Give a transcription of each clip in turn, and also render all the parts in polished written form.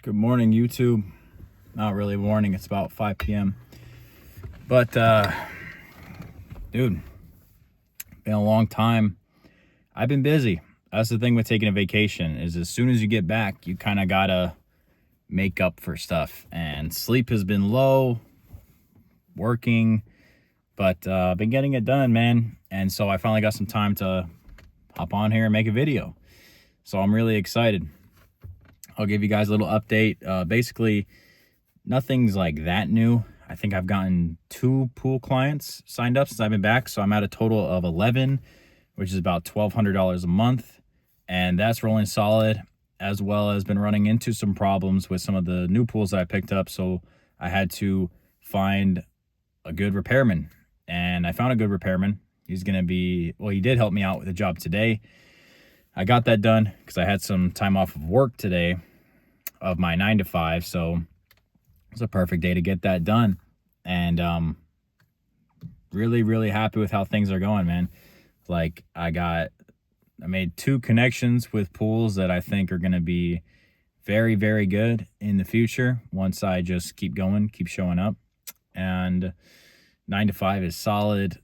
Good morning, YouTube. Not really morning, it's about 5 p.m. But, dude, been a long time. I've been busy. That's the thing with taking a vacation, is as soon as you get back, you kind of gotta make up for stuff. And sleep has been low, working, but been getting it done, man. And so I finally got some time to hop on here and make a video. So I'm really excited. I'll give you guys a little update. Basically, nothing's like that new. I think I've gotten 2 pool clients signed up since I've been back. So I'm at a total of 11, which is about $1,200 a month. And that's rolling solid, as well as been running into some problems with some of the new pools that I picked up. So I had to find a good repairman. And I found a good repairman. He's going to be, well, he did help me out with a job today. I got that done because I had some time off of work today of my 9 to 5. So it's a perfect day to get that done. And really, really happy with how things are going, man. Like I made 2 connections with pools that I think are going to be very, very good in the future once I just keep going, keep showing up. And 9 to 5 is solid.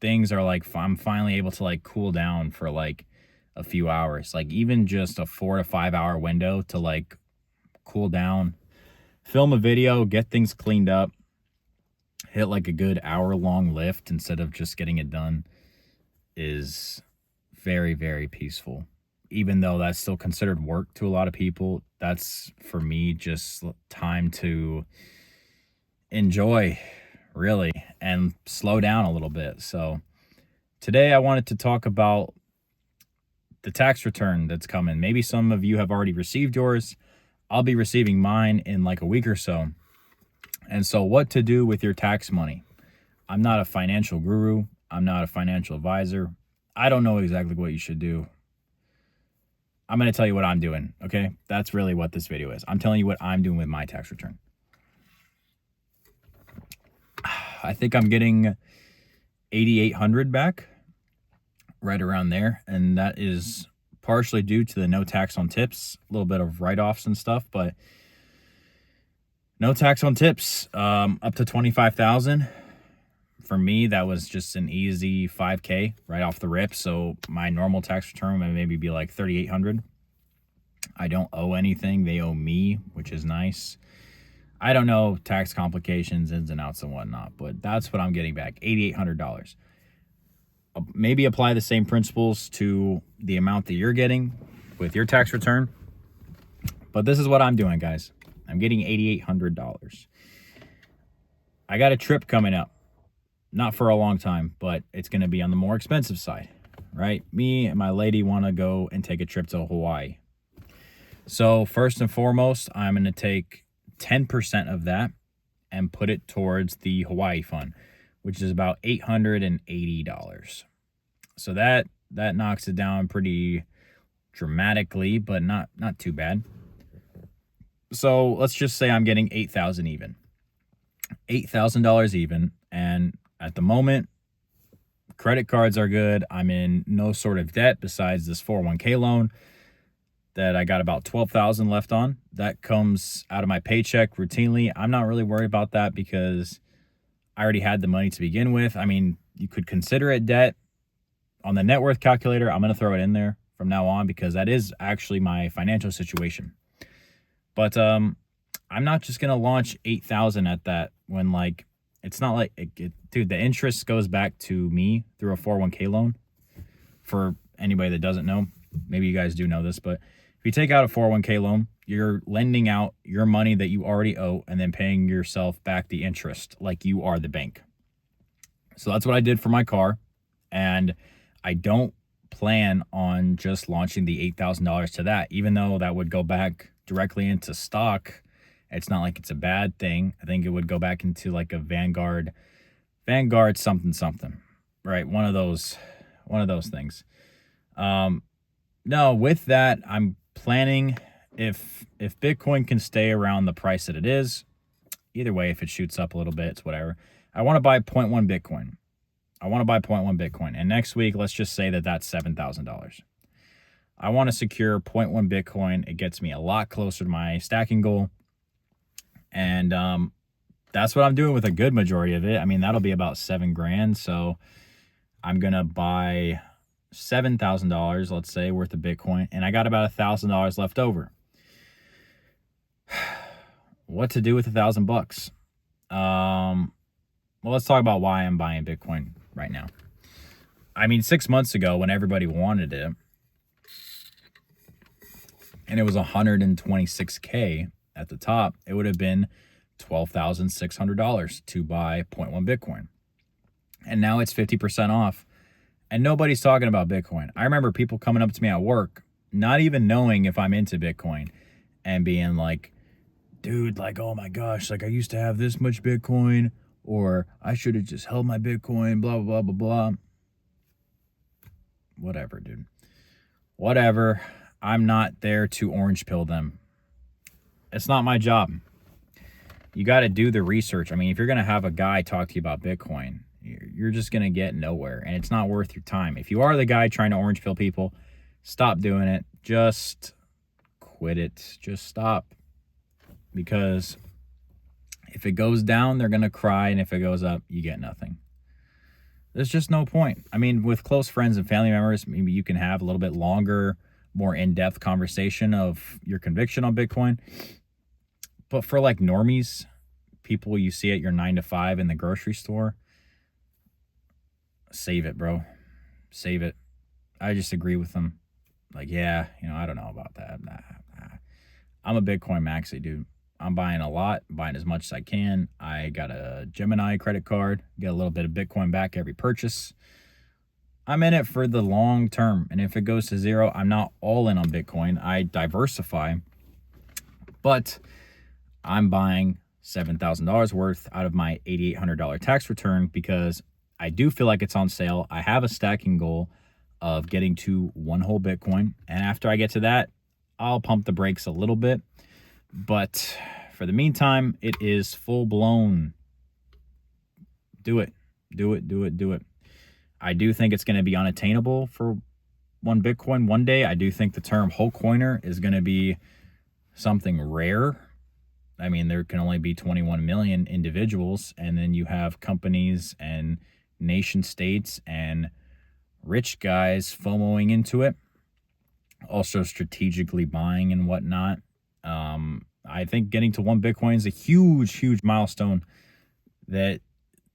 Things are like, I'm finally able to like cool down for like a few hours, like even just a 4 to 5 hour window to like cool down, film a video, get things cleaned up, hit like a good hour-long lift instead of just getting it done is very, very peaceful. Even though that's still considered work to a lot of people, that's for me just time to enjoy, really, and slow down a little bit. So today I wanted to talk about the tax return that's coming. Maybe some of you have already received yours. I'll be receiving mine in like a week or so. And so what to do with your tax money. I'm not a financial guru. I'm not a financial advisor. I don't know exactly what you should do. I'm going to tell you what I'm doing, okay? That's really what this video is. I'm telling you what I'm doing with my tax return. I think I'm getting $8,800 back, right around there. And that is partially due to the no tax on tips, a little bit of write-offs and stuff, but no tax on tips, up to $25,000. For me, that was just an easy $5K right off the rip. So my normal tax return would maybe be like $3,800. I don't owe anything. They owe me, which is nice. I don't know tax complications, ins and outs and whatnot, but that's what I'm getting back, $8,800. Maybe apply the same principles to the amount that you're getting with your tax return. But this is what I'm doing, guys. I'm getting $8,800. I got a trip coming up. Not for a long time, but it's going to be on the more expensive side, right? Me and my lady want to go and take a trip to Hawaii. So first and foremost, I'm going to take 10% of that and put it towards the Hawaii fund, which is about $880. So that knocks it down pretty dramatically, but not too bad. So let's just say I'm getting $8,000 even. $8,000 even. And at the moment, credit cards are good. I'm in no sort of debt besides this 401k loan that I got about $12,000 left on. That comes out of my paycheck routinely. I'm not really worried about that because I already had the money to begin with. I mean, you could consider it debt. On the net worth calculator, I'm going to throw it in there from now on because that is actually my financial situation. But I'm not just going to launch 8,000 at that when like, it's not like, dude, the interest goes back to me through a 401k loan. For anybody that doesn't know, maybe you guys do know this, but if you take out a 401k loan, you're lending out your money that you already owe and then paying yourself back the interest like you are the bank. So that's what I did for my car. And I don't plan on just launching the $8,000 to that, even though that would go back directly into stock. It's not like it's a bad thing. I think it would go back into like a Vanguard something, right? One of those things. No, with that, I'm planning if Bitcoin can stay around the price that it is, either way, if it shoots up a little bit, it's whatever. I want to buy 0.1 Bitcoin. And next week, let's just say that that's $7,000. I want to secure zero point 0.1 Bitcoin. It gets me a lot closer to my stacking goal. And that's what I'm doing with a good majority of it. I mean, that'll be about $7,000. So I'm going to buy $7,000, let's say, worth of Bitcoin. And I got about $1,000 left over. What to do with $1,000? Well, let's talk about why I'm buying Bitcoin right now. I mean, 6 months ago when everybody wanted it, and it was 126K at the top, it would have been $12,600 to buy 0.1 Bitcoin. And now it's 50% off. And nobody's talking about Bitcoin. I remember people coming up to me at work, not even knowing if I'm into Bitcoin, and being like, dude, like, oh my gosh, like I used to have this much Bitcoin, or I should have just held my Bitcoin, blah, blah, blah, blah, blah. Whatever, dude. Whatever. I'm not there to orange pill them. It's not my job. You got to do the research. I mean, if you're going to have a guy talk to you about Bitcoin, you're just going to get nowhere, and it's not worth your time. If you are the guy trying to orange pill people, stop doing it. Just quit it. Just stop. Because if it goes down, they're going to cry, and if it goes up, you get nothing. There's just no point. I mean, with close friends and family members, maybe you can have a little bit longer, more in-depth conversation of your conviction on Bitcoin. But for like normies, people you see at your 9 to 5 in the grocery store, save it, bro. Save it. I just agree with them. Like, yeah, I don't know about that. Nah. I'm a Bitcoin maxi, dude. I'm buying a lot, buying as much as I can. I got a Gemini credit card, get a little bit of Bitcoin back every purchase. I'm in it for the long term. And if it goes to zero, I'm not all in on Bitcoin. I diversify. But I'm buying $7,000 worth out of my $8,800 tax return because I do feel like it's on sale. I have a stacking goal of getting to one whole Bitcoin. And after I get to that, I'll pump the brakes a little bit. But for the meantime, it is full blown. Do it. Do it, do it, do it. I do think it's going to be unattainable for one Bitcoin one day. I do think the term whole coiner is going to be something rare. I mean, there can only be 21 million individuals, and then you have companies and nation states and rich guys FOMOing into it, also strategically buying and whatnot. I think getting to one Bitcoin is a huge, huge milestone. That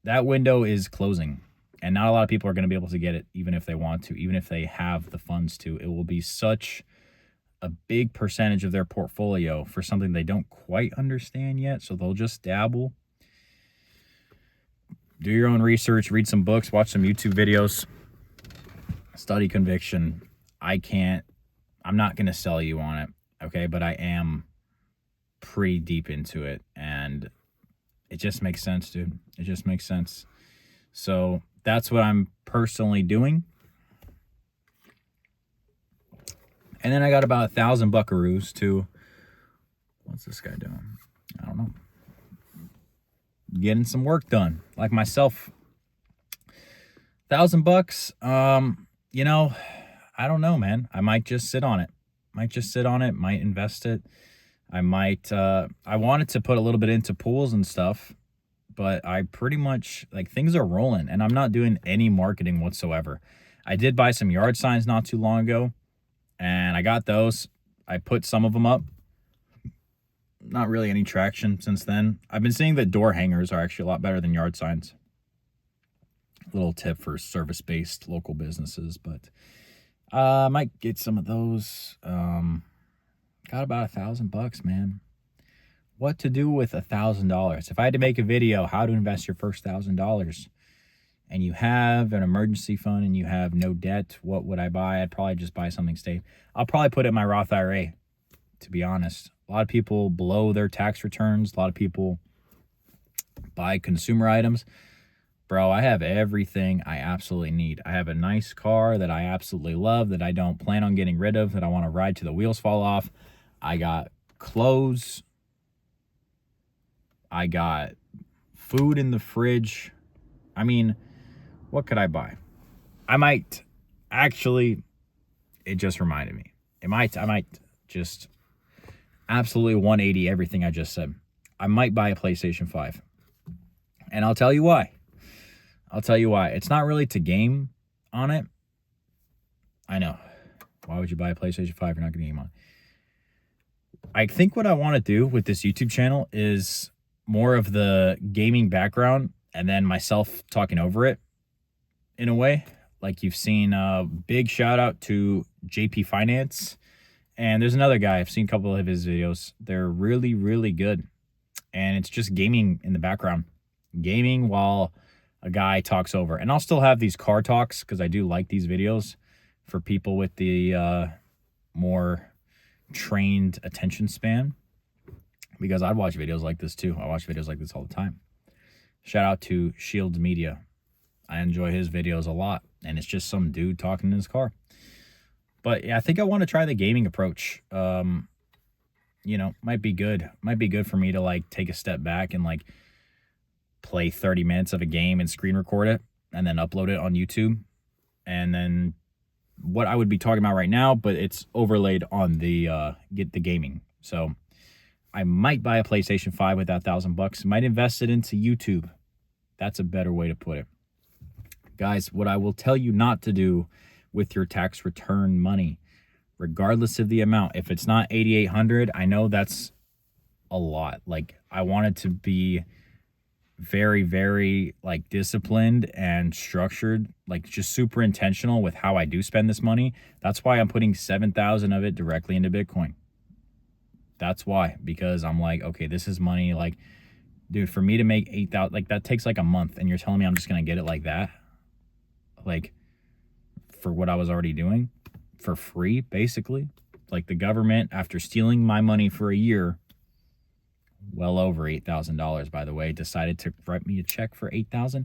window is closing, and not a lot of people are going to be able to get it, even if they want to, even if they have the funds to. It will be such a big percentage of their portfolio for something they don't quite understand yet, so they'll just dabble. Do your own research, read some books, watch some YouTube videos, study conviction. I'm not going to sell you on it, okay? But I am pretty deep into it, and it just makes sense, dude. It just makes sense. So that's what I'm personally doing. And then I got about 1,000 buckaroos to, what's this guy doing? I don't know. Getting some work done, like myself. $1,000. I don't know, man. I might just sit on it. Might invest it. I wanted to put a little bit into pools and stuff, but I pretty much, like, things are rolling, and I'm not doing any marketing whatsoever. I did buy some yard signs not too long ago, and I got those. I put some of them up. Not really any traction since then. I've been seeing that door hangers are actually a lot better than yard signs. Little tip for service-based local businesses, but I might get some of those. Got about $1,000, man. What to do with $1,000? If I had to make a video, how to invest your first $1,000, and you have an emergency fund and you have no debt, what would I buy? I'd probably just buy something safe. I'll probably put it in my Roth IRA, to be honest. A lot of people blow their tax returns. A lot of people buy consumer items. Bro, I have everything I absolutely need. I have a nice car that I absolutely love, that I don't plan on getting rid of, that I want to ride till the wheels fall off. I got clothes. I got food in the fridge. I mean, what could I buy? I might actually, it just reminded me. I might just absolutely 180 everything I just said. I might buy a PlayStation 5. And I'll tell you why. It's not really to game on it. I know. Why would you buy a PlayStation 5 if you're not going to game on it? I think what I want to do with this YouTube channel is more of the gaming background and then myself talking over it in a way. Like you've seen, big shout out to JP Finance. And there's another guy, I've seen a couple of his videos. They're really, really good. And it's just gaming in the background. Gaming while a guy talks over. And I'll still have these car talks because I do like these videos for people with the more trained attention span. Because I'd watch videos like this too. I watch videos like this all the time. Shout out to Shields Media. I enjoy his videos a lot. And it's just some dude talking in his car. But yeah, I think I want to try the gaming approach. You know, might be good. Might be good for me to like take a step back and like play 30 minutes of a game and screen record it and then upload it on YouTube. And then what I would be talking about right now, but it's overlaid on the get the gaming. So I might buy a PlayStation 5 with that $1,000. Might invest it into YouTube. That's a better way to put it. Guys, what I will tell you not to do with your tax return money, regardless of the amount, if it's not $8,800, I know that's a lot. Like I wanted to be very, very like disciplined and structured, like just super intentional with how I do spend this money. That's why I'm putting 7,000 of it directly into Bitcoin. That's why, because I'm like, okay, this is money. Like, dude, for me to make 8,000, like that takes like a month, and you're telling me I'm just gonna get it like that, like for what I was already doing for free, basically. Like the government, after stealing my money for a year, well over $8,000, by the way, decided to write me a check for $8,000.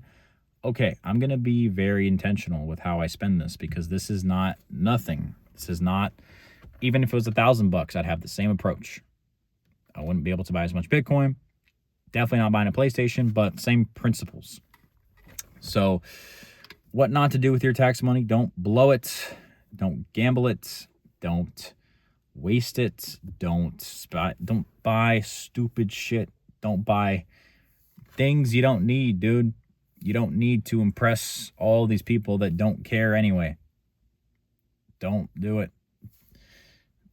Okay, I'm going to be very intentional with how I spend this because this is not nothing. This is not, even if it was $1,000, I'd have the same approach. I wouldn't be able to buy as much Bitcoin. Definitely not buying a PlayStation, but same principles. So what not to do with your tax money? Don't blow it. Don't gamble it. Don't waste it. Don't buy stupid shit. Don't buy things you don't need, dude. You don't need to impress all these people that don't care anyway. Don't do it.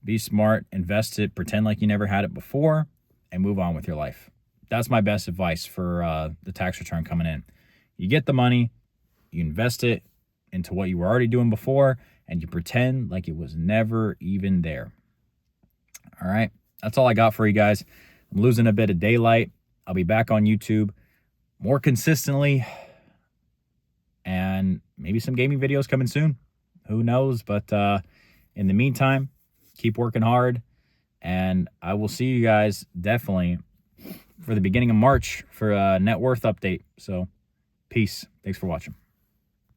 Be smart, invest it, pretend like you never had it before, and move on with your life. That's my best advice for the tax return coming in. You get the money, you invest it into what you were already doing before, and you pretend like it was never even there. All right, that's all I got for you guys. I'm losing a bit of daylight. I'll be back on YouTube more consistently, and maybe some gaming videos coming soon. Who knows? But in the meantime, keep working hard, and I will see you guys definitely for the beginning of March for a net worth update. So peace. Thanks for watching.